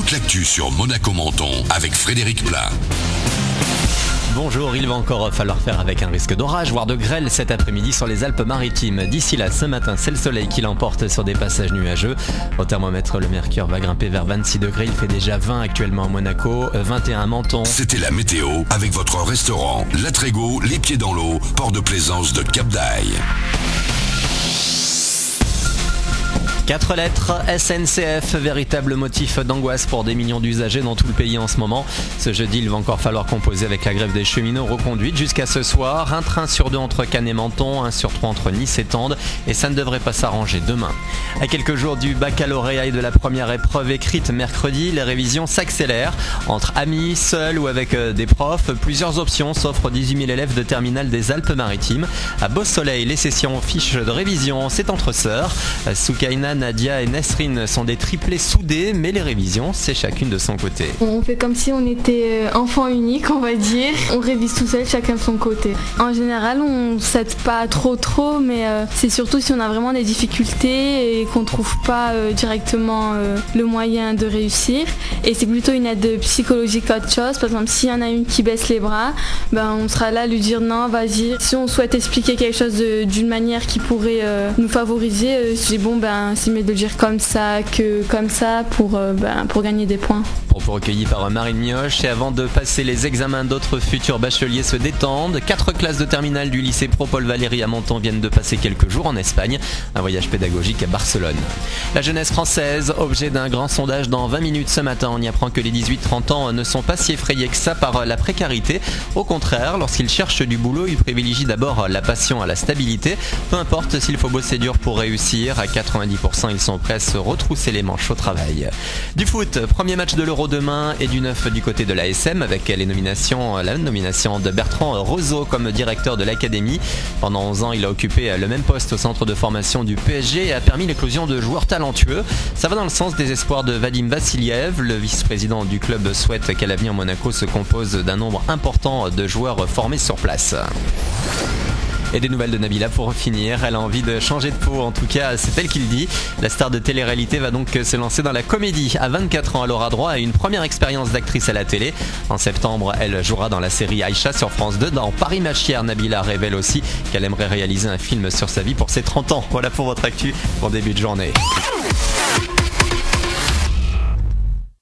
toute l'actu sur Monaco-Menton avec Frédéric Plat. Bonjour, il va encore falloir faire avec un risque d'orage, voire de grêle cet après-midi sur les Alpes-Maritimes. D'ici là, ce matin, c'est le soleil qui l'emporte sur des passages nuageux. Au thermomètre, le mercure va grimper vers 26 degrés. Il fait déjà 20 actuellement à Monaco, 21 à Menton. C'était la météo avec votre restaurant La Trégo, les pieds dans l'eau, port de plaisance de Cap-d'Aille. 4 lettres, SNCF, véritable motif d'angoisse pour des millions d'usagers dans tout le pays en ce moment. Ce jeudi, il va encore falloir composer avec la grève des cheminots reconduite jusqu'à ce soir. Un train sur 2 entre Cannes et Menton, un sur 3 entre Nice et Tende, et ça ne devrait pas s'arranger demain. À quelques jours du baccalauréat et de la première épreuve écrite mercredi, les révisions s'accélèrent. Entre amis, seuls ou avec des profs, plusieurs options s'offrent 18 000 élèves de terminale des Alpes-Maritimes. À Beau-Soleil, les sessions fiches de révision, c'est entre sœurs. Soukaina, Nadia et Nesrine sont des triplés soudés, mais les révisions, c'est chacune de son côté. On fait comme si on était enfant unique, on va dire. On révise tout seul, chacun de son côté. En général, on s'aide pas trop, mais c'est surtout si on a vraiment des difficultés et qu'on trouve pas directement le moyen de réussir. Et c'est plutôt une aide psychologique qu'autre chose. Par exemple, s'il y en a une qui baisse les bras, on sera là à lui dire non, vas-y. Si on souhaite expliquer quelque chose d'une manière qui pourrait nous favoriser, c'est bon, c'est mieux de le dire comme ça que comme ça pour gagner des points. Propos recueillis par Marine Mioche. Et avant de passer les examens, d'autres futurs bacheliers se détendent. 4 classes de terminale du lycée Pro-Paul Valéry à Menton viennent de passer quelques jours en Espagne. Un voyage pédagogique à Barcelone. La jeunesse française, objet d'un grand sondage dans 20 minutes ce matin. On y apprend que les 18-30 ans ne sont pas si effrayés que ça par la précarité. Au contraire, lorsqu'ils cherchent du boulot, ils privilégient d'abord la passion à la stabilité. Peu importe s'il faut bosser dur pour réussir. À 90%, ils sont prêts à se retrousser les manches au travail. Du foot, premier match de l'Euro demain et du neuf du côté de l'ASM avec la nomination de Bertrand Roseau comme directeur de l'académie. Pendant 11 ans, il a occupé le même poste au centre de formation du PSG et a permis l'éclosion de joueurs talentueux. Ça va dans le sens des espoirs de Vadim Vassiliev. Le vice-président du club souhaite qu'à l'avenir Monaco se compose d'un nombre important de joueurs formés sur place. Et des nouvelles de Nabila pour finir. Elle a envie de changer de peau, en tout cas c'est elle qui le dit. La star de télé-réalité va donc se lancer dans la comédie. À 24 ans, elle aura droit à une première expérience d'actrice à la télé. En septembre, elle jouera dans la série Aïcha sur France 2. Dans Paris Machière, Nabila révèle aussi qu'elle aimerait réaliser un film sur sa vie pour ses 30 ans. Voilà pour votre actu pour début de journée.